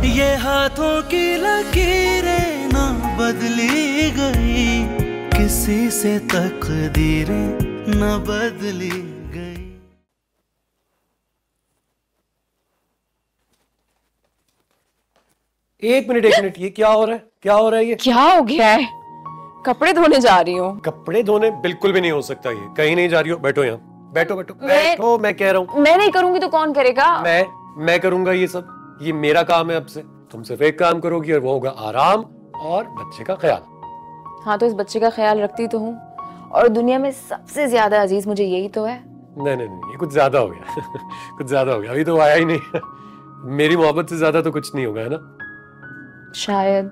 ये हाथों की लकीरें ना बदली गई, किसी से तकदीरें ना बदली गई। एक मिनट, ये क्या हो रहा है? क्या हो रहा है ये? क्या हो गया है? कपड़े धोने जा रही हूँ। कपड़े धोने बिल्कुल भी नहीं हो सकता, ये कहीं नहीं जा रही हो। बैठो यहाँ, बैठो बैठो बैठो, मैं कह रहा हूँ। मैं नहीं करूंगी तो कौन करेगा? मैं करूंगा ये सब। ये मेरा काम है अब से। तुम सिर्फ एक काम करोगी और वो होगा आराम और बच्चे का ख्याल। हाँ तो इस बच्चे का ख्याल रखती तो हूँ, और दुनिया में सबसे ज्यादा अजीज मुझे यही तो है। नहीं, ये कुछ ज्यादा हो गया। कुछ ज्यादा हो गया, अभी तो आया ही नहीं। मेरी मोहब्बत से ज्यादा तो कुछ नहीं होगा, है ना? शायद।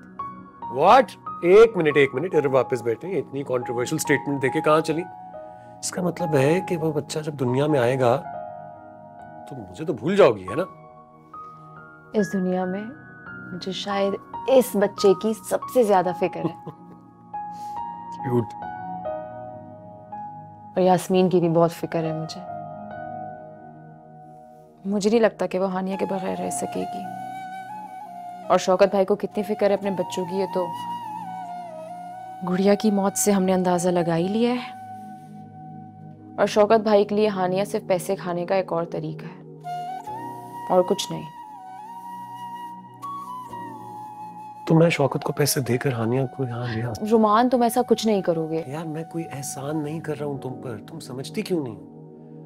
व्हाट? एक मिनट, अरे वापस बैठे। इतनी कंट्रोवर्शियल स्टेटमेंट देके कहाँ चली? इसका मतलब है कि वो बच्चा जब दुनिया में आएगा तो मुझे तो भूल जाओगी, है ना? इस दुनिया में मुझे शायद इस बच्चे की सबसे ज्यादा फिक्र है। क्यूट। और यास्मीन की भी बहुत फिक्र है मुझे। मुझे नहीं लगता कि वो हानिया के बगैर रह सकेगी। और शौकत भाई को कितनी फिक्र है अपने बच्चों की, ये तो गुड़िया की मौत से हमने अंदाजा लगा ही लिया है। और शौकत भाई के लिए हानिया सिर्फ पैसे खाने का एक और तरीका है, और कुछ नहीं। तो मैं शौकत को पैसे देकर हानिया को यहाँ लिया? रुमान, तुम ऐसा कुछ नहीं करोगे। यार मैं कोई एहसान नहीं कर रहा हूँ तुम पर, तुम समझती क्यों नहीं?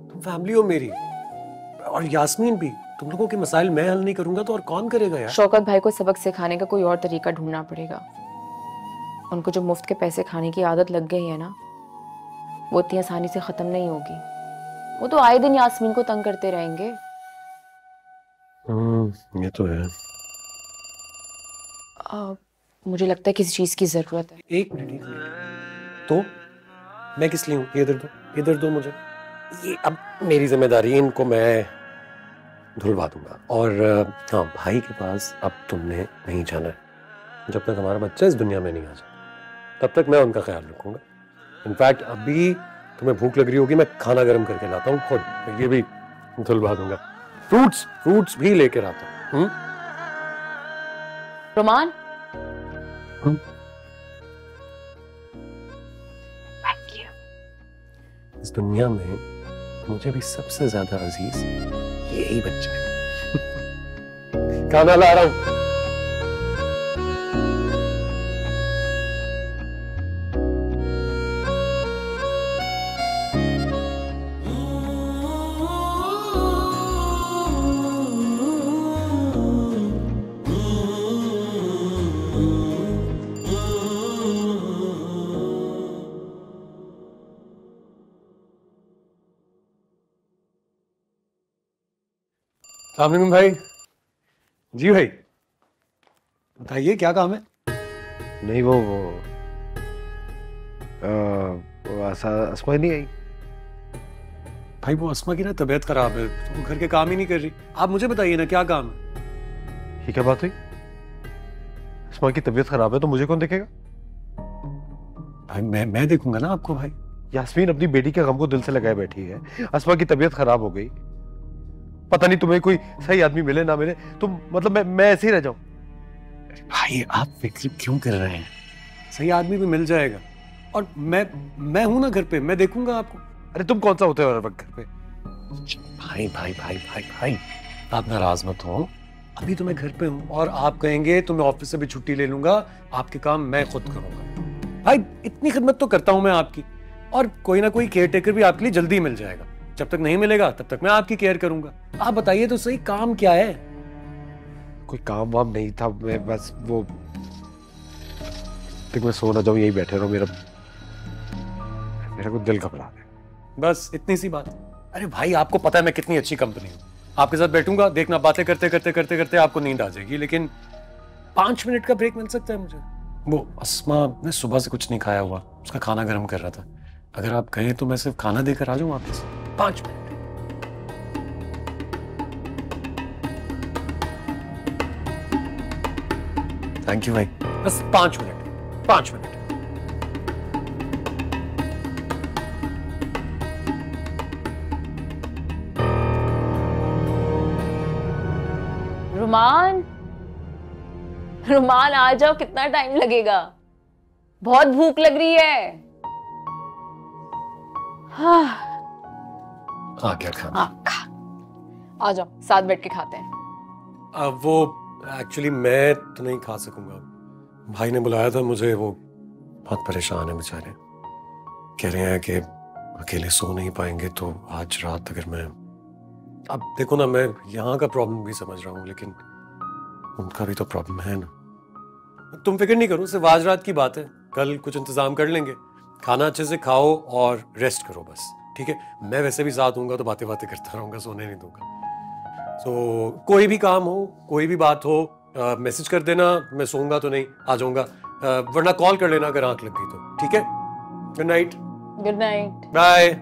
तुम फैमिली हो मेरी, और यास्मीन भी। तुम लोगों के मसाइल मैं हल नहीं करूंगा तो और कौन करेगा यार? शौकत भाई को सबक सिखाने का कोई और तरीका ढूंढना पड़ेगा। उनको जो मुफ्त के पैसे खाने की आदत लग गई है ना, वो इतनी आसानी से खत्म नहीं होगी। वो तो आए दिन यास्मीन को तंग करते रहेंगे। ये तो है। मुझे लगता है किसी चीज की जरूरत है। एक मिनट। तो मैं किस लिए हूँ? इधर दो मुझे। ये अब मेरी जिम्मेदारी है, इनको मैं धुलवा दूंगा। और हाँ, भाई के पास अब तुमने नहीं जाना है। जब तक हमारा बच्चा इस दुनिया में नहीं आ जाता तब तक मैं उनका ख्याल रखूंगा। इनफैक्ट अभी तुम्हें भूख लग रही होगी, मैं खाना गर्म करके लाता हूँ खुद। ये भी धुलवा दूंगा। फ्रूट्स भी लेकर आता हूँ। रोमान, इस दुनिया में मुझे भी सबसे ज्यादा अजीज यही बच्चा है। खाना ला रहा हूं। अस्सलाम भाई। जी भाई, बताइए क्या काम है? नहीं वो अस्मा नहीं आई भाई। वो अस्मा की ना तबीयत खराब है तो वो घर के काम ही नहीं कर रही। आप मुझे बताइए ना क्या काम है? ये क्या बात हुई? अस्मा की तबीयत खराब है तो मुझे कौन देखेगा? भाई मैं देखूंगा ना आपको। भाई यास्मीन अपनी बेटी के गम को दिल से लगाए बैठी है। अस्मा की तबीयत खराब हो गई, पता नहीं तुम्हें कोई सही आदमी मिले ना मिले, तुम मतलब मैं ऐसे ही रह जाऊं? भाई आप फिक्र क्यों कर रहे हैं? सही आदमी भी मिल जाएगा। और मैं हूं ना घर पे, मैं देखूंगा आपको। अरे तुम कौन सा होते हो हर वक्त घर पे? भाई आप नाराज मत हो। अभी तो मैं घर पे हूँ, और आप कहेंगे तो मैं ऑफिस से भी छुट्टी ले लूंगा। आपके काम मैं खुद करूंगा। भाई इतनी खिदमत तो करता हूं मैं आपकी, और कोई ना कोई केयर टेकर भी आपके लिए जल्दी मिल जाएगा। जब तक नहीं मिलेगा तब तक मैं आपकी केयर करूंगा। आप बताइए तो सही, काम क्या है? कोई काम वाम नहीं था, मैं बस वो तक मैं सो ना जाऊं, यही बैठे रहो। मेरा को दिल घबरा है। बस इतनी सी बात। अरे भाई आपको पता है मैं कितनी अच्छी कंपनी हूँ। आपके साथ बैठूंगा, देखना बातें करते करते आपको नींद आ जाएगी। लेकिन 5 मिनट का ब्रेक मिल सकता है मुझे? वो अस्मा ने सुबह से कुछ नहीं खाया हुआ, उसका खाना गर्म कर रहा था। अगर आप कहें तो मैं सिर्फ खाना देकर आ जाऊं वापस। 5 मिनट। थैंक यू भाई, बस 5 मिनट, 5 मिनट। रुमान, रुमान आ जाओ, कितना टाइम लगेगा? बहुत भूख लग रही है। हाँ। आ गया खाना। आ जाओ, साथ बैठ के खाते हैं। अब वो एक्चुअली मैं तो नहीं खा सकूंगा, भाई ने बुलाया था मुझे, वो बहुत परेशान है बेचारे, कह रहे हैं कि अकेले सो नहीं पाएंगे, तो आज रात अगर मैं, अब देखो ना, मैं यहाँ का प्रॉब्लम भी समझ रहा हूँ, लेकिन उनका भी तो प्रॉब्लम है ना। तुम फिक्र नहीं करो, सिर्फ आज रात की बात है, कल कुछ इंतजाम कर लेंगे। खाना अच्छे से खाओ और रेस्ट करो बस, ठीक है? मैं वैसे भी साथ हूँगा तो बातें बातें करता रहूँगा, सोने नहीं दूंगा। तो कोई भी काम हो, कोई भी बात हो, मैसेज कर देना, मैं सोऊंगा तो नहीं, आ जाऊंगा, वरना कॉल कर लेना अगर आंख लग गई तो, ठीक है? Good night. Good night. Bye.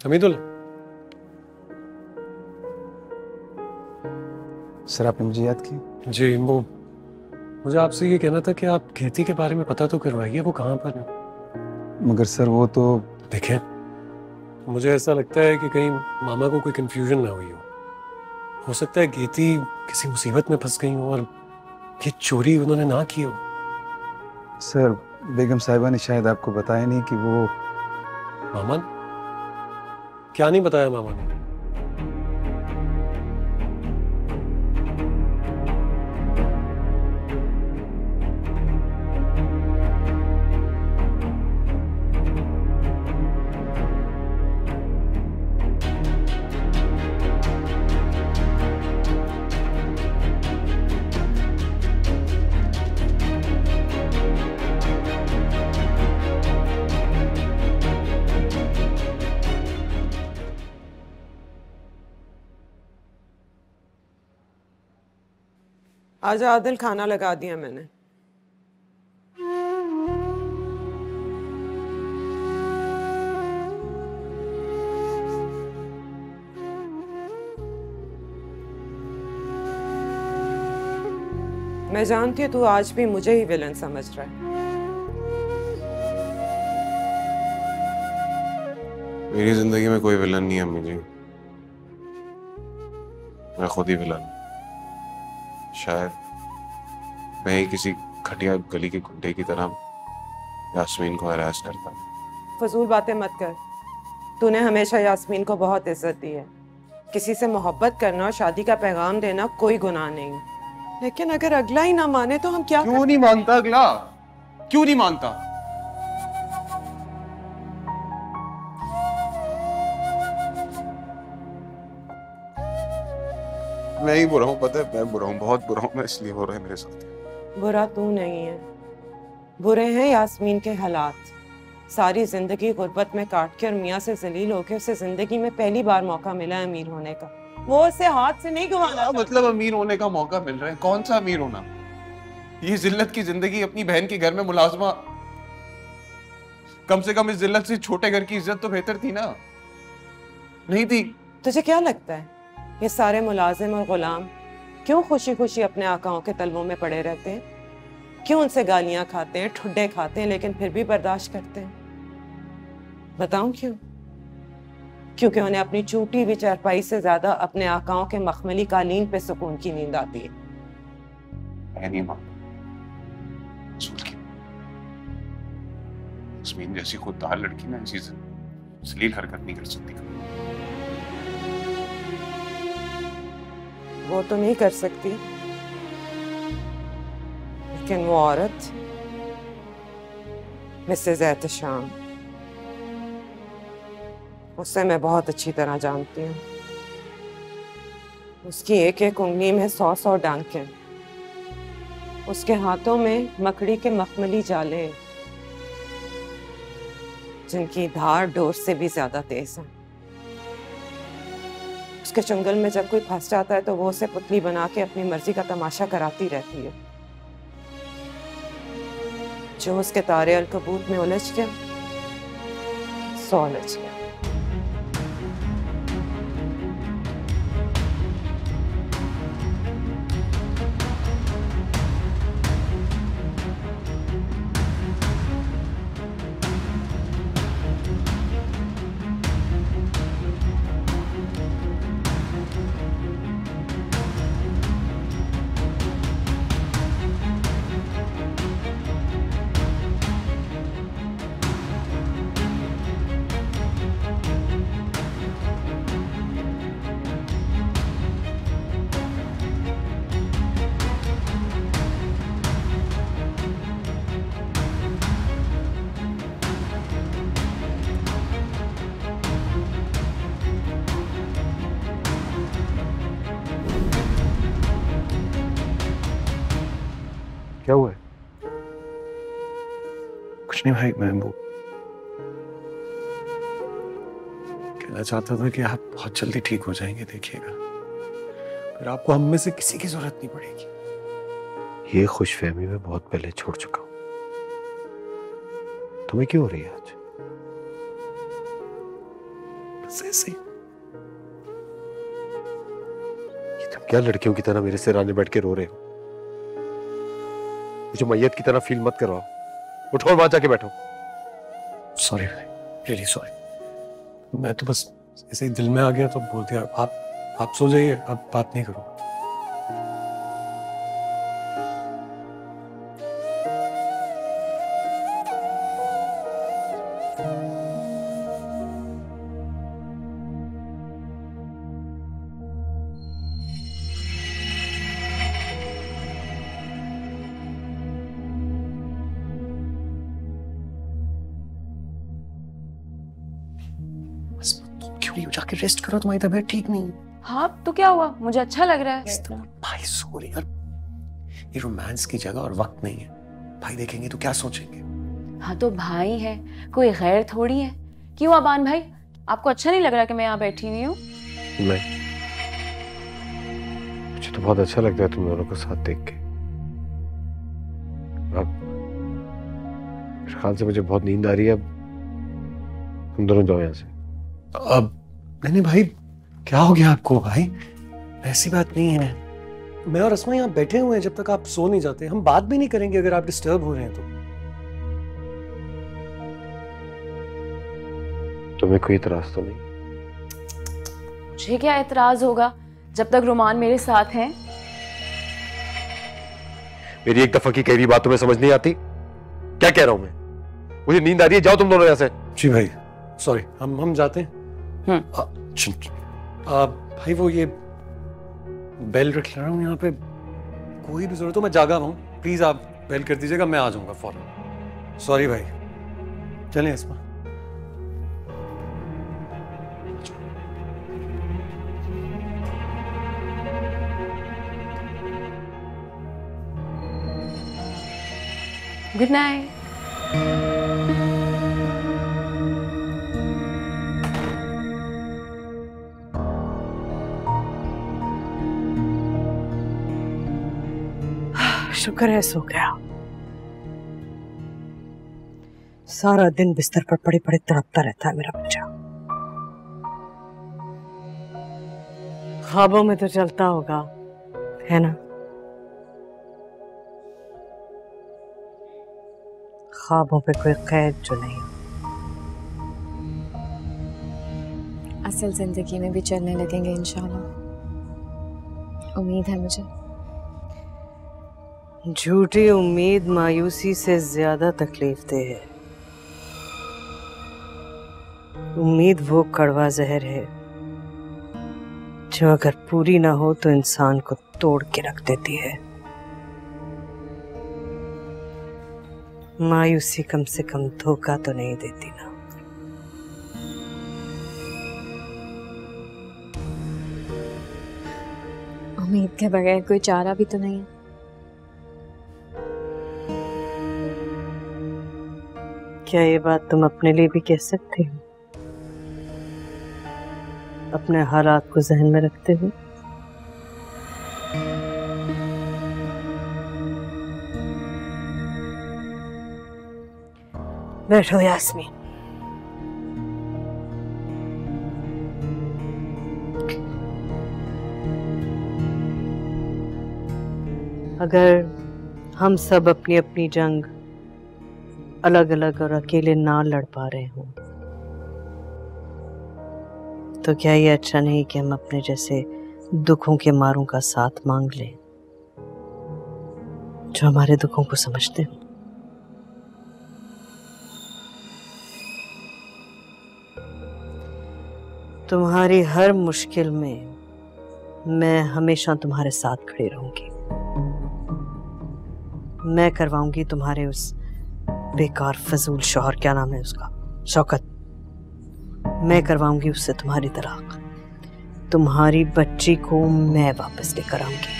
Hamidul, sir आपने मुझे याद की? जी वो मुझे आपसे ये कहना था कि आप खेती के बारे में पता तो करवाइए, वो कहाँ पर है? मगर सर वो तो देखें, मुझे ऐसा लगता है कि कहीं मामा को कोई कंफ्यूजन ना हुई हो सकता है खेती किसी मुसीबत में फंस गई हो और ये चोरी उन्होंने ना की हो। सर बेगम साहिबा ने शायद आपको बताया नहीं कि वो मामा ने? क्या नहीं बताया मामा ने? आजा आदिल, खाना लगा दिया मैंने। मैं जानती हूँ तू आज भी मुझे ही विलन समझ रहा है। मेरी जिंदगी में कोई विलन नहीं है अम्मी जी, मैं खुद ही विलन। शायद मैं ही किसी घटिया गली के गुंडे की तरह यास्मीन को हरास करता। फजूल बातें मत कर। तूने हमेशा यास्मीन को बहुत इज्जत दी है। किसी से मोहब्बत करना और शादी का पैगाम देना कोई गुनाह नहीं, लेकिन अगर अगला ही ना माने तो हम क्या क्यों नहीं मानता अगला? क्यों नहीं मानता? मैं ही बुरा हूँ, पता है मैं बुरा हूँ, बहुत बुरा हूँ मैं, इसलिए हो रहा है मेरे साथ। बुरा तू नहीं है, बुरे हैं यास्मीन के हालात। सारी जिंदगी गुर्बत में काट के और मियाँ से जलील होके उसे जिंदगी में पहली बार मौका मिला है अमीर होने का। वो उसे हाथ से नहीं गंवाना। मतलब अमीर होने का मौका मिल रहा है? कौन सा अमीर होना? ये जिल्लत की जिंदगी, अपनी बहन के घर में मुलाजमा, कम से कम इस जिल्लत से छोटे घर की इज्जत तो बेहतर थी ना? नहीं थी? तुझे क्या लगता है ये सारे मुलाजिम और गुलाम क्यों खुशी खुशी अपने आकाओं के तलवों में पड़े रहते हैं? क्यों उनसे गालियां खाते हैं, ठुड्डे खाते हैं, लेकिन फिर भी बर्दाश्त करते हैं? बताऊं क्यों? क्योंकि उन्हें अपनी चूटी हुई चारपाई से ज्यादा अपने आकाओं के मखमली कालीन पे सुकून की नींद आती है। मैं नहीं मानता। यास्मीन जैसी खुददार लड़की ना ऐसी अश्लील हरकत नहीं कर सकती। वो तो नहीं कर सकती, लेकिन वो औरत मिसेज एहतशाम, उससे मैं बहुत अच्छी तरह जानती हूँ। उसकी एक एक उंगली में 100-100 डांके, उसके हाथों में मकड़ी के मखमली जाले जिनकी धार डोर से भी ज्यादा तेज है। उसके चंगल में जब कोई फंस जाता है तो वो उसे पुतली बना के अपनी मर्जी का तमाशा कराती रहती है। जो उसके तारे अलकबूत में उलझ गया सॉल अच्छा। क्या हुआ है? कुछ नहीं भाई, मैं वो कहना चाहता था कि आप बहुत जल्दी ठीक हो जाएंगे, देखिएगा। फिर आपको हम में से किसी की जरूरत नहीं पड़ेगी। ये खुशफहमी मैं बहुत पहले छोड़ चुका हूं। तुम्हें क्यों हो रही है आज? बस ऐसे ही। ये तुम क्या लड़कियों की तरह मेरे सिराने बैठ के रो रहे हो? मुझे मैयत की तरह फील मत करवाओ। उठो और वहां जाके बैठो। सॉरी भाई, रियली सॉरी। मैं तो बस ऐसे ही दिल में आ गया तो बोल दिया। आप सो जाइए, अब बात नहीं करूंगा। जाके रेस्ट करो, तुम्हारी तबीयत ठीक नहीं है। हाँ तो क्या हुआ, मुझे अच्छा लग रहा है। भाई सॉरी यार, ये रोमांस की जगह और वक्त नहीं है। भाई देखेंगे तो क्या सोचेंगे। हाँ तो भाई है, कोई गैर थोड़ी है। क्यों अबान भाई, आपको अच्छा नहीं लग रहा कि मैं यहाँ बैठी हुई हूँ? नहीं, मुझे तो बहुत अच्छा लगता है तुम दोनों को साथ देख के। अब मेरे ख्याल से मुझे बहुत नींद आ रही है। अब तुम दोनों जाओ यहाँ से। अब नहीं भाई, क्या हो गया आपको भाई? ऐसी बात नहीं है। मैं और अस्मा यहाँ बैठे हुए हैं जब तक आप सो नहीं जाते। हम बात भी नहीं करेंगे अगर आप डिस्टर्ब हो रहे हैं तो। तुम्हें कोई इतराज तो नहीं? मुझे क्या एतराज होगा जब तक रोमान मेरे साथ हैं। मेरी एक दफा की कह रही बात तुम्हें समझ नहीं आती? क्या कह रहा हूं मैं? मुझे नींद आ रही है, जाओ तुम दोनों यहाँ से। जी भाई सॉरी, हम जाते हैं। भाई वो ये बेल रख रहा हूँ यहाँ पे, कोई भी जरूरत हो मैं जागा हुआ हूँ, प्लीज आप बेल कर दीजिएगा, मैं आ जाऊंगा फौरन। सॉरी भाई, चलें अस्मा। Good night. शुक्र है सो गया। सारा दिन बिस्तर पर पड़े पड़े तड़पता रहता है मेरा बच्चा। ख्वाबों में तो चलता होगा, है ना? ख्वाबों पे कोई कैद जो नहीं। असल जिंदगी में भी चलने लगेंगे इंशाल्लाह, उम्मीद है मुझे। झूठी उम्मीद मायूसी से ज्यादा तकलीफ दे है। उम्मीद वो कड़वा जहर है जो अगर पूरी ना हो तो इंसान को तोड़ के रख देती है। मायूसी कम से कम धोखा तो नहीं देती ना। उम्मीद के बगैर कोई चारा भी तो नहीं है। क्या ये बात तुम अपने लिए भी कह सकते हो, अपने हालात को जहन में रखते हुए? बैठो यास्मीन। अगर हम सब अपनी अपनी जंग अलग अलग और अकेले ना लड़ पा रहे हों तो क्या ये अच्छा नहीं कि हम अपने जैसे दुखों के मारों का साथ मांग लें जो हमारे दुखों को समझते हो। तुम्हारी हर मुश्किल में मैं हमेशा तुम्हारे साथ खड़ी रहूंगी। मैं करवाऊंगी तुम्हारे उस बेकार फजूल शौहर, क्या नाम है उसका, शौकत, मैं करवाऊंगी उससे तुम्हारी तलाक। तुम्हारी बच्ची को मैं वापस लेकर आऊंगी।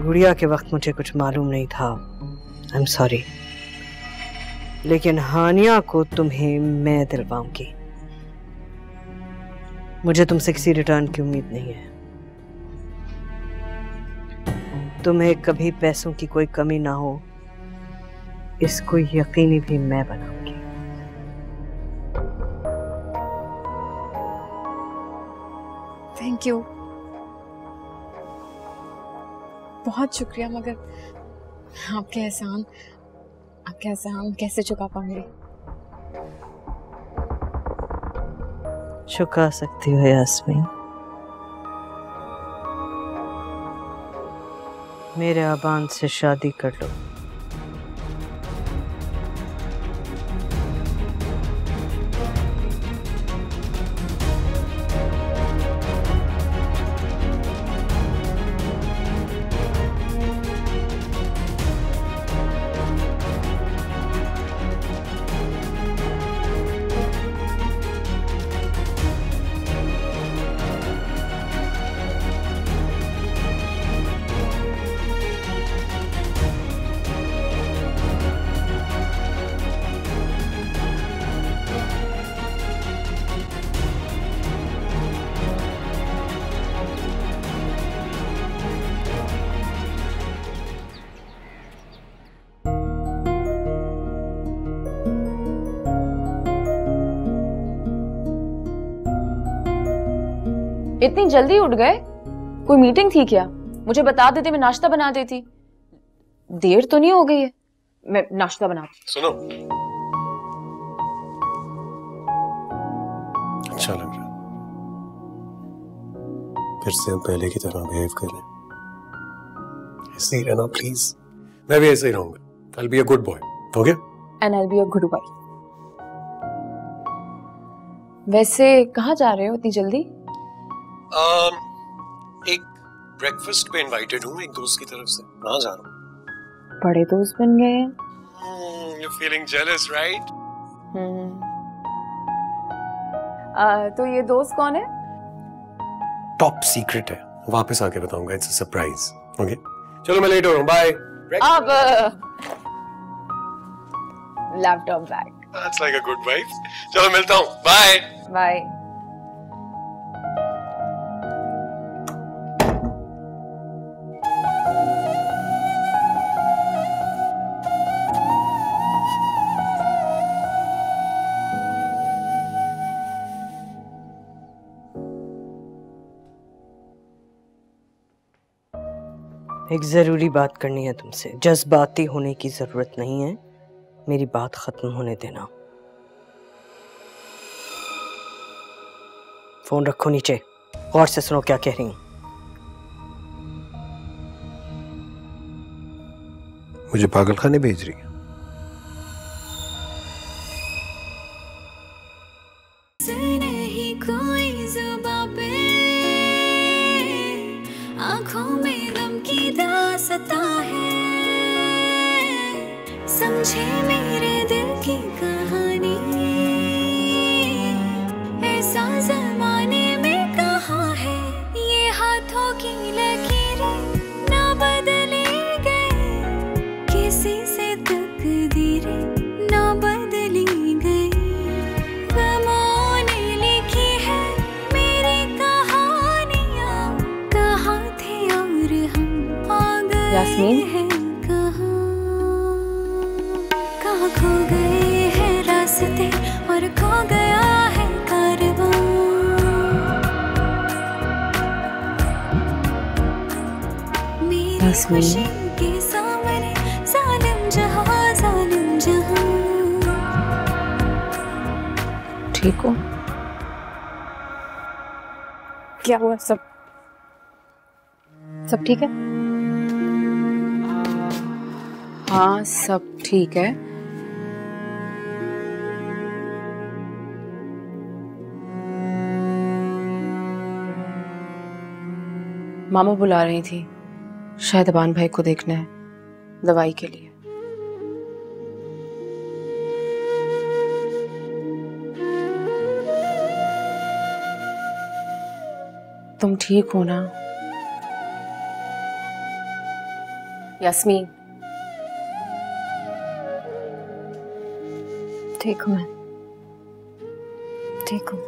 गुड़िया के वक्त मुझे कुछ मालूम नहीं था, आई एम सॉरी, लेकिन हानिया को तुम्हें मैं दिलवाऊंगी। मुझे तुमसे किसी रिटर्न की उम्मीद नहीं है। तुम्हें कभी पैसों की कोई कमी ना हो इसको यकीनी भी मैं बनाऊंगी। थैंक यू, बहुत शुक्रिया, मगर आपके एहसान कैसे चुका पाऊंगी? चुका सकती हो यास्मीन, मेरे अबान से शादी कर लो। इतनी जल्दी उठ गए? कोई मीटिंग थी क्या? मुझे बता देते, मैं नाश्ता बना देती। देर तो नहीं हो गई है? मैं नाश्ता बनाती। सुनो, अच्छा लग रहा है, फिर से हम पहले की तरह बिहेव कर रहे हैं। ऐसे ही रहना प्लीज। मैं भी ऐसे ही रहूंगा। I'll be a good boy, okay? And I'll be a good wife. वैसे कहाँ जा रहे हो इतनी जल्दी? एक ब्रेकफास्ट पे इनवाइटेड हूँ एक दोस्त की तरफ से। कहाँ जा रहा हूँ? बड़े दोस्त बन गए हैं। You're feeling jealous, right? तो ये दोस्त कौन है? टॉप सीक्रेट है, वापस आके बताऊंगा। It's a surprise, okay? चलो मैं लेट हो रहा हूँ, बाय। अब laptop bag. That's like a good wife. चलो मिलता हूँ, बाय। बाय। एक जरूरी बात करनी है तुमसे। जज्बाती होने की जरूरत नहीं है, मेरी बात खत्म होने देना। फोन रखो नीचे, गौर से सुनो क्या कह रही हूं। मुझे पागलखाने भेज रही है? नहीं कोई जुबां पे, आंखों में गम की दास्तां है, समझे मेरे दिल की कहानी, ऐसा जमाने में कहाँ है, ये हाथों की लकीरें ना बदली गई, किसी से तकदीरें ना बदली गई, गमों ने लिखी है मेरी कहानियाँ, कहाँ थे और हम आ गए हैं कहाँ, कहाँ खो गए हैं रास्ते और खो गया है कारवां, यास्मीन के सामने जालिम जहां ठीक हो? क्या हुआ? सब ठीक है? हाँ सब ठीक है। मामा बुला रही थी, शायद अबान भाई को देखना है दवाई के लिए। तुम ठीक हो ना यास्मीन? ठीक हूँ मैं, ठीक हूँ।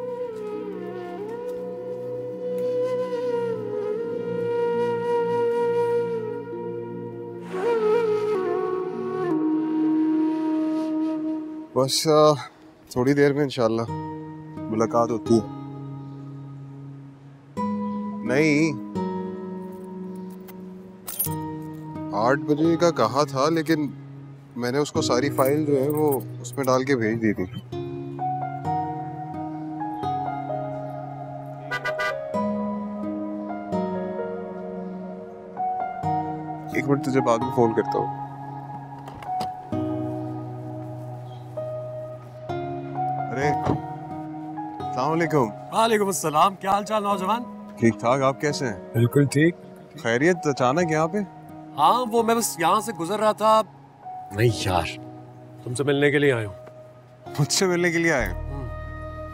बस थोड़ी देर में इंशाल्लाह मुलाकात होती है। नहीं 8 बजे का कहा था, लेकिन मैंने उसको सारी फाइल जो है वो उसमें डाल के भेज दी थी। एक मिनट, तुझे बाद में फोन करता हूँ। अरे अस्सलाम वालेकुम। वालेकुम अस्सलाम। क्या हाल चाल नौजवान? ठीक ठाक, आप कैसे हैं? बिल्कुल ठीक। खैरियत? अचानक यहाँ पे? हाँ वो मैं बस यहाँ से गुजर रहा था। नहीं यार, तुमसे मिलने के लिए आया हूँ। मुझसे मिलने के लिए आए?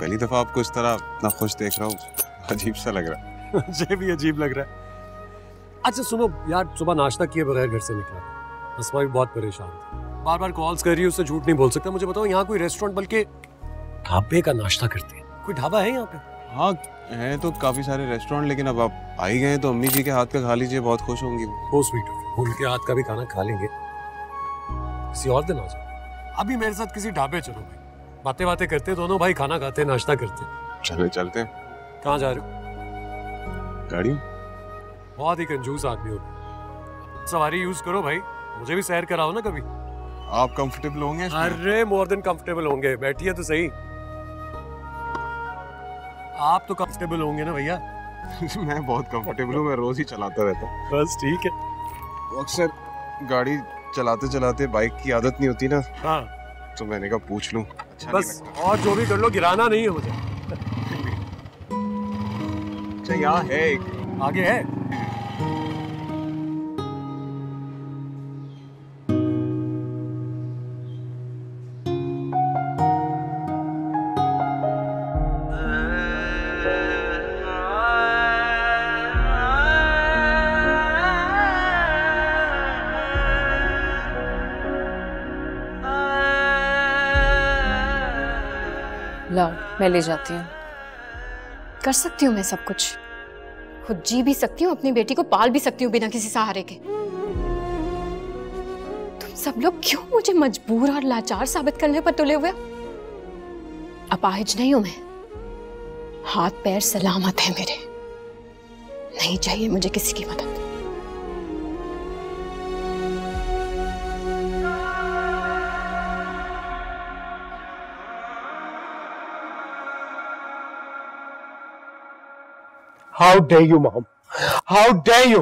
पहली दफा आपको इस तरह इतना खुश देख रहा हूँ, अजीब सा लग रहा है। मुझे भी अजीब लग रहा है। अच्छा सुनो यार, सुबह नाश्ता किए बगैर घर से निकला, अस्मा भी बहुत परेशान थी, बार बार कॉल्स कर रही है, उससे झूठ नहीं बोल सकता। मुझे बताओ यहाँ कोई रेस्टोरेंट बल्कि ढाबे का नाश्ता करते हैं, कोई ढाबा है यहाँ पे? हाँ हैं तो काफी सारे रेस्टोरेंट, लेकिन अब आप आ ही गए तो अम्मी जी के हाथ का खा लीजिए, बहुत खुश होंगी। वो स्वीट हो, उनके हाथ का भी खाना खा लेंगे, किसी और दिन आ जाओ। अभी मेरे साथ किसी ढाबे चलो भाई, बातें बातें करते दोनों भाई, खाना खाते नाश्ता करते। चले चलते हैं। कहाँ जा रहे हो? गाड़ी? बहुत ही कंजूस आदमी हो, सवारी यूज करो भाई, मुझे भी सैर कराओ ना कभी। आप कंफर्टेबल होंगे? अरे मोर देन कंफर्टेबल होंगे, बैठिए तो सही। आप तो कंफर्टेबल होंगे ना भैया? मैं बहुत कंफर्टेबल हूँ, मैं रोज ही चलाता रहता हूँ। बस ठीक है। अक्सर गाड़ी चलाते चलाते बाइक की आदत नहीं होती ना। हाँ तो मैंने कहा पूछ लूं। अच्छा बस, और जो भी कर लो गिराना नहीं है मुझे। अच्छा यहाँ है एक, आगे है। लाओ मैं ले जाती हूँ। कर सकती हूँ मैं सब कुछ, खुद जी भी सकती हूँ, अपनी बेटी को पाल भी सकती हूँ बिना किसी सहारे के। तुम सब लोग क्यों मुझे मजबूर और लाचार साबित करने पर तुले हुए? अपाहिज नहीं हूं मैं, हाथ पैर सलामत है मेरे, नहीं चाहिए मुझे किसी की मदद। How dare you, mom? How dare you?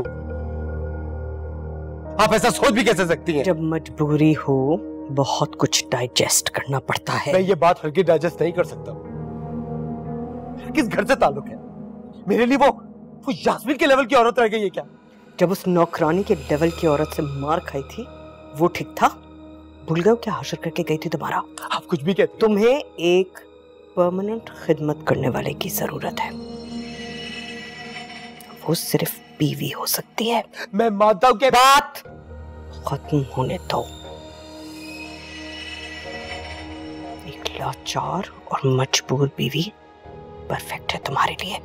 आप ऐसा सोच भी कैसे सकती हैं? जब मजबूरी हो बहुत कुछ डाइजेस्ट करना पड़ता है। मैं ये बात हल्की डाइजेस्ट नहीं कर सकता। किस घर से ताल्लुक है? मेरे लिए वो यास्मीन के लेवल की औरत रह गई है क्या? जब उस नौकरानी के लेवल की औरत से मार खाई थी वो ठीक था? भूल गए क्या हासिल करके गई थी तुम्हारा? आप कुछ भी कहते। तुम्हें एक परमानेंट खिदमत करने वाले की जरूरत है, वो सिर्फ बीवी हो सकती है। मैं मानता हूं कि बात खत्म होने दो। एक लाचार और मजबूर बीवी परफेक्ट है तुम्हारे लिए,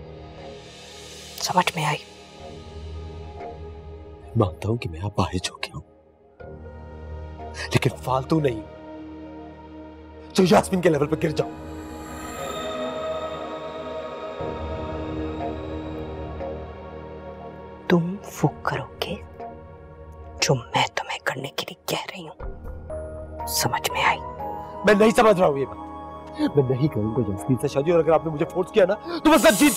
समझ में आई? मानता हूं कि मैं अपाहिज हो गया हूं, लेकिन फालतू नहीं जो यास्मीन के लेवल पर गिर जाऊं। तुम वो करोगे जो मैं तुम्हें करने के लिए कह रही हूँ समझ में आई? मैं नहीं समझ रहा हूँ ये बात। मैं नहीं करूंगा यास्मीन से शादी, और अगर आपने मुझे फोर्स किया ना तो मैं सच्ची।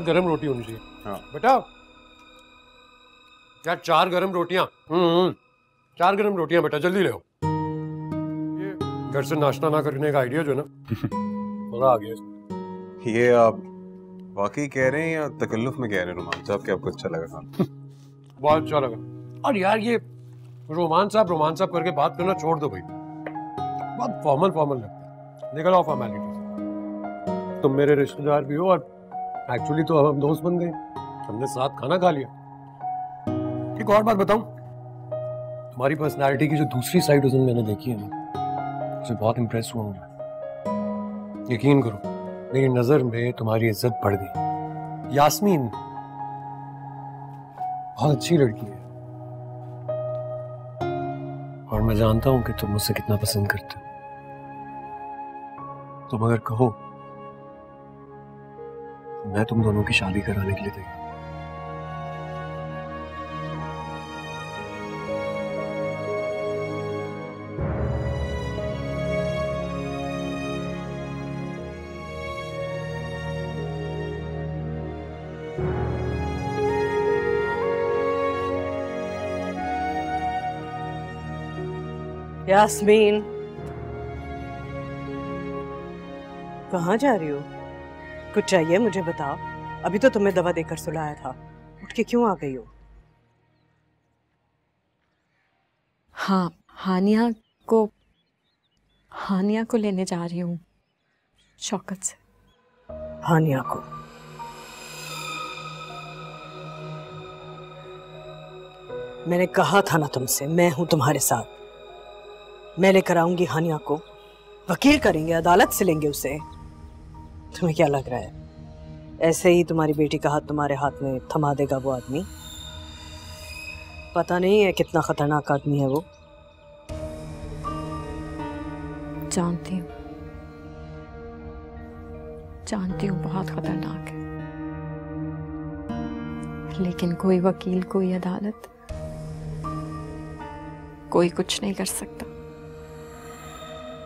गरम रोटी होनी चाहिए। हाँ बेटा क्या 4 गरम रोटियां? 4 गरम रोटियां बेटा, जल्दी ले आओ। ये घर से नाश्ता ना करने का आइडिया जो है ना मजा आ गया। ये आप वाकई कह रहे हैं या तकल्लुफ में कह रहे हैं रोमान साहब, कि आपको अच्छा लगा खाना? बहुत अच्छा लगा। और यार ये रोमान साहब करके बात करना छोड़ दो भाई, बहुत फॉर्मल लगता है। निकल आओ फॉर्मेलिटी। तुम मेरे रिश्तेदार भी हो और एक्चुअली तो अब हम दोस्त बन गए, हमने साथ खाना खा लिया। एक और बात बताऊं, तुम्हारी पर्सनालिटी की जो दूसरी साइड उस दिन मैंने देखी है ना, मुझे बहुत इंप्रेस हुआ हूं। यकीन करो मेरी नजर में तुम्हारी इज्जत बढ़ गई। यास्मीन बहुत अच्छी लड़की है और मैं जानता हूं कि तुम मुझसे कितना पसंद करते हो। तुम अगर कहो मैं तुम दोनों की शादी कराने के लिए तैयार। यास्मीन, कहाँ जा रही हो? कुछ चाहिए मुझे बताओ। अभी तो तुम्हें दवा देकर सुलाया था, उठ के क्यों आ गई हो? हाँ, हानिया को लेने जा रही हूँ शौकत से। हानिया को? मैंने कहा था ना तुमसे, मैं हूं तुम्हारे साथ। मैं लेकर आऊंगी हानिया को, वकील करेंगे, अदालत से लेंगे उसे। तुम्हें क्या लग रहा है ऐसे ही तुम्हारी बेटी का हाथ तुम्हारे हाथ में थमा देगा वो आदमी? पता नहीं है कितना खतरनाक आदमी है वो। जानती हूँ बहुत खतरनाक है, लेकिन कोई वकील, कोई अदालत, कोई कुछ नहीं कर सकता।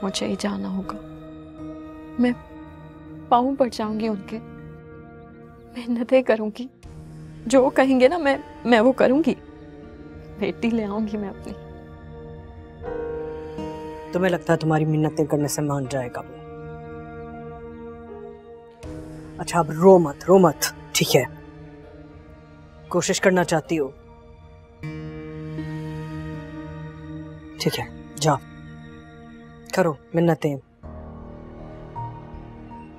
मुझे ही जाना होगा। मैं पाँव पड़ जाऊंगी उनके, मेहनतें करूंगी, जो कहेंगे ना मैं वो करूंगी। बेटी ले आऊंगी मैं अपनी। तुम्हें लगता है तुम्हारी मिन्नतें करने से मान जाएगा वो? अच्छा अब रो मत, ठीक है? कोशिश करना चाहती हो? ठीक है, जाओ करो मिन्नतें,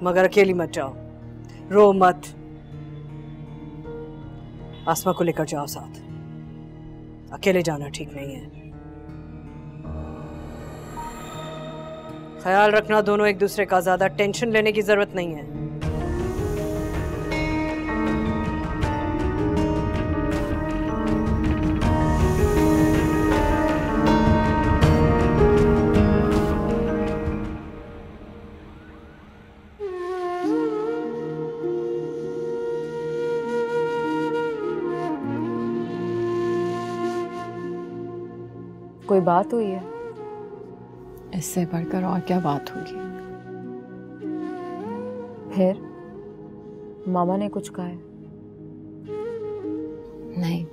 मगर अकेली मत जाओ, रो मत। आसमा को लेकर जाओ साथ, अकेले जाना ठीक नहीं है। ख्याल रखना दोनों एक दूसरे का, ज्यादा टेंशन लेने की जरूरत नहीं है। कोई बात हुई है? इससे बढ़कर और क्या बात होगी? फिर मामा ने कुछ कहा है? नहीं,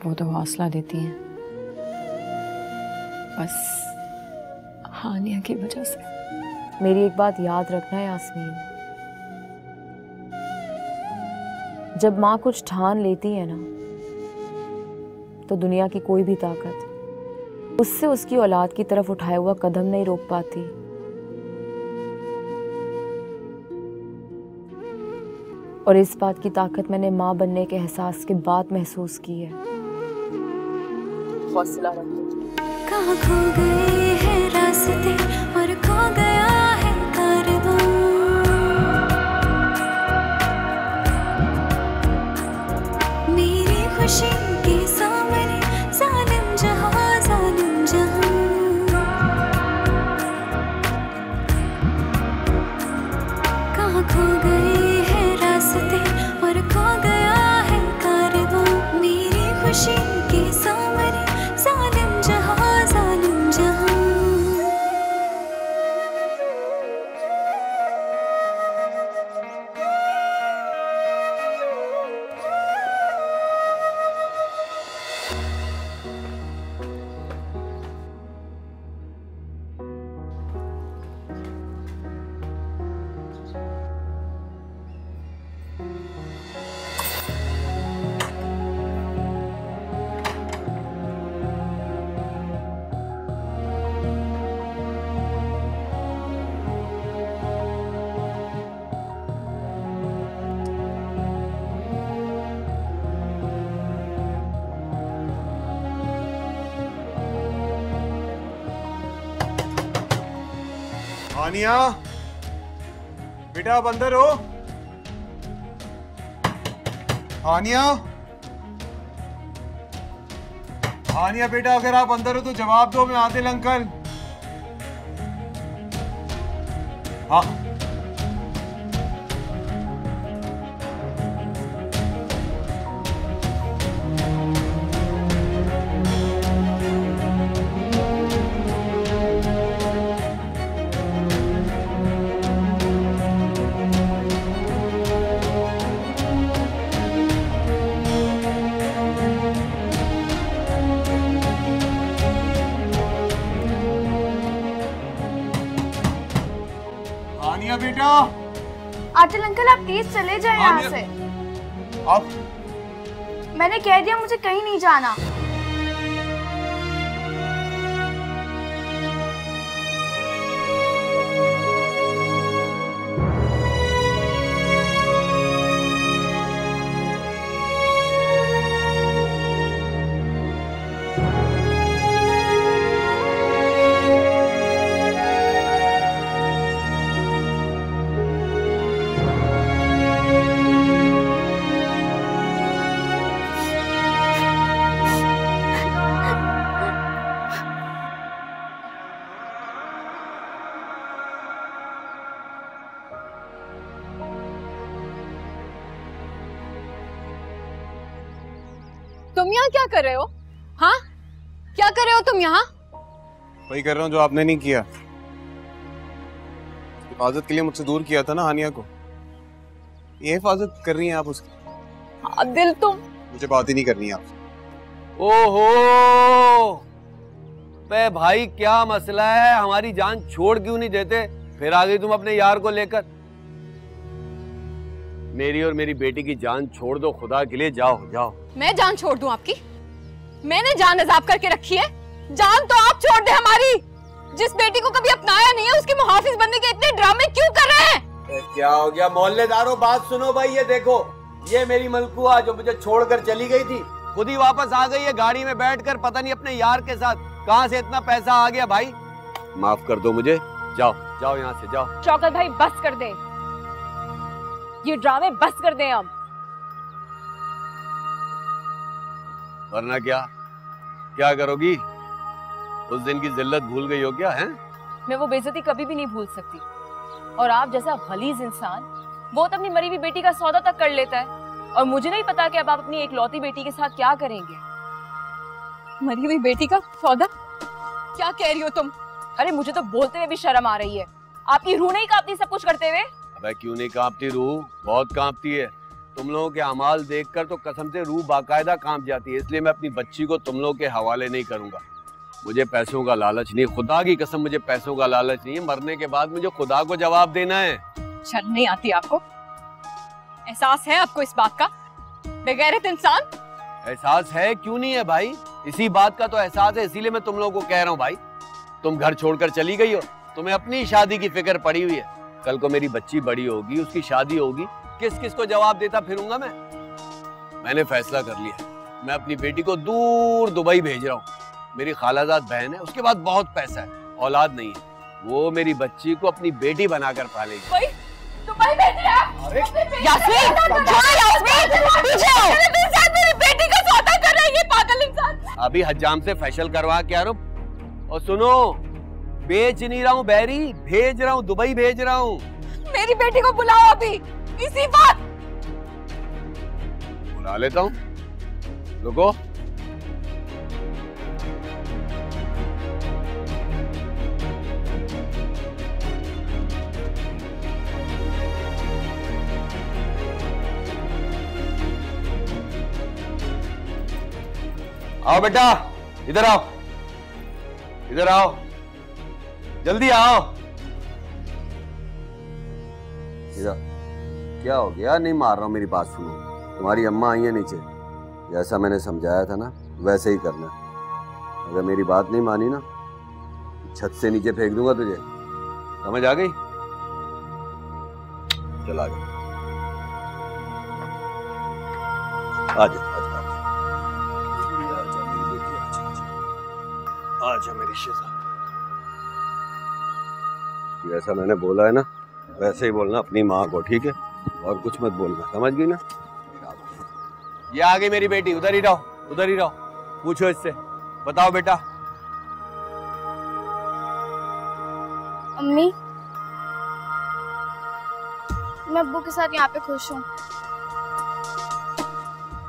वो तो हौसला देती हैं, बस हानिया की वजह से। मेरी एक बात याद रखना यास्मीन, जब माँ कुछ ठान लेती है ना, तो दुनिया की कोई भी ताकत उससे उसकी औलाद की तरफ उठाया हुआ कदम नहीं रोक पाती। और इस बात की ताकत मैंने माँ बनने के एहसास के बाद महसूस की है। हौसला रखो। कहाँ खो गए हैं रास्ते और खो गया है कारवां, मेरी खुशी के सामने जालिम जहां, जालिम जहां। कहाँ खो गए हैं रास्ते और खो गया है कारवां, मेरी खुशी के सामने जालिम जहां, जालिम जहां। हानिया बेटा आप अंदर हो? हानिया, हानिया बेटा अगर आप अंदर हो तो जवाब दो, मैं आदिल अंकल। हाँ बेटा। आदिल अंकल आप प्लीज चले जाए यहाँ से। अब मैंने कह दिया मुझे कहीं नहीं जाना। तुम यहाँ क्या कर रहे हो? हाँ, क्या कर रहे हो तुम यहाँ? वही कर रहा हूँ जो आपने नहीं किया। हिफाजत के लिए मुझसे दूर किया था ना हानिया को, ये हिफाजत कर रही हैं आप उसकी। आदिल तुम, मुझे बात ही नहीं करनी है आपसे। ओहो बे भाई क्या मसला है, हमारी जान छोड़ क्यों नहीं देते? फिर आ गई तुम अपने यार को लेकर। मेरी और मेरी बेटी की जान छोड़ दो खुदा के लिए, जाओ जाओ। मैं जान छोड़ दूं आपकी? मैंने जान अजाब करके रखी है, जान तो आप छोड़ दे हमारी। जिस बेटी को कभी अपनाया नहीं है उसकी मुहाफिज बनने के इतने ड्रामे क्यों कर रहे हैं? क्या हो गया मोहल्लेदारों, बात सुनो भाई। ये देखो, ये मेरी मलकुआ जो मुझे छोड़कर चली गई थी, खुद ही वापस आ गई है गाड़ी में बैठकर, पता नहीं अपने यार के साथ। कहाँ से इतना पैसा आ गया भाई? माफ कर दो मुझे, जाओ जाओ यहाँ से जाओ। शौकत भाई बस कर दे, ये ड्रामे बस कर दे अब। वरना क्या क्या करोगी? उस दिन की जिल्लत भूल गई हो क्या? है मैं वो बेइज्जती कभी भी नहीं भूल सकती। और आप जैसा गलीज इंसान वो तो अपनी मरी हुई बेटी का सौदा तक कर लेता है, और मुझे नहीं पता कि अब आप अपनी एकलौती बेटी के साथ क्या करेंगे। मरी हुई बेटी का सौदा? क्या कह रही हो तुम? अरे मुझे तो बोलते हुए भी शर्म आ रही है। आपकी रूह नहीं कांपती सब कुछ करते हुए? अबे क्यों नहीं कांपती रूह, बहुत कांपती है। तुम लोगों के अमाल देखकर तो कसम से रूह बाकायदा कांप जाती है। इसलिए मैं अपनी बच्ची को तुम लोगों के हवाले नहीं करूंगा। मुझे पैसों का लालच नहीं, खुदा की कसम मुझे पैसों का लालच नहीं है। मरने के बाद मुझे खुदा को जवाब देना है। शर्म नहीं आती आपको? एहसास है आपको इस बात का, बेगैरत इंसान? एहसास है, क्यों नहीं है भाई? इसी बात का तो एहसास है, इसीलिए मैं तुम लोगों को कह रहा हूँ भाई। तुम घर छोड़कर चली गई हो, तुम्हें अपनी शादी की फिक्र पड़ी हुई है। कल को मेरी बच्ची बड़ी होगी, उसकी शादी होगी, किस किस को जवाब देता फिरूंगा मैं? मैंने फैसला कर लिया, मैं अपनी बेटी को दूर दुबई भेज रहा हूँ। मेरी खालाजाद बहन है, उसके बाद बहुत पैसा है, औलाद नहीं है। वो मेरी बच्ची को अपनी बेटी बनाकर पालेगी। तुम्हारी बेटी है? यास्मीन, पीछे आओ। मेरी बेटी का सौदा कर रही है पागल इंसान। अभी हज्जाम से फैशल करवा के आ रहा हूं। और सुनो, बेच नहीं रहा हूँ बैरी, भेज रहा हूँ, दुबई भेज रहा हूँ। मेरी बेटी को बुलाओ अभी, इसी बात। बुला लेता हूँ, रुको। आओ बेटा, इधर आओ, इधर आओ, जल्दी आओ। इधर क्या हो गया? नहीं मार रहा हूं, मेरी बात सुनो। तुम्हारी अम्मा आई है नीचे, जैसा मैंने समझाया था ना वैसे ही करना। अगर मेरी बात नहीं मानी ना, छत से नीचे फेंक दूंगा तुझे, समझ आ गई? चला गया। आ जा, आजा मेरी शहज़ादी। जैसा मैंने बोला है ना वैसे ही बोलना अपनी माँ को, ठीक है? और कुछ मत बोलना, समझ गई ना? ये आ गई मेरी बेटी, उधर ही रहो, उधर ही रहो। पूछो इससे, बताओ बेटा। अम्मी, मैं अब्बू के साथ यहाँ पे खुश हूँ।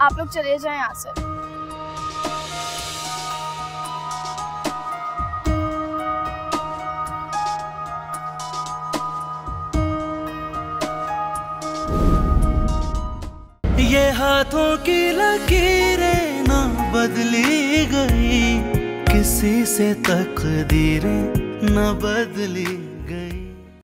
आप लोग चले जाएं यहाँ से। ये हाथों की लकीरें ना बदली गई, किसी से तकदीरें न बदली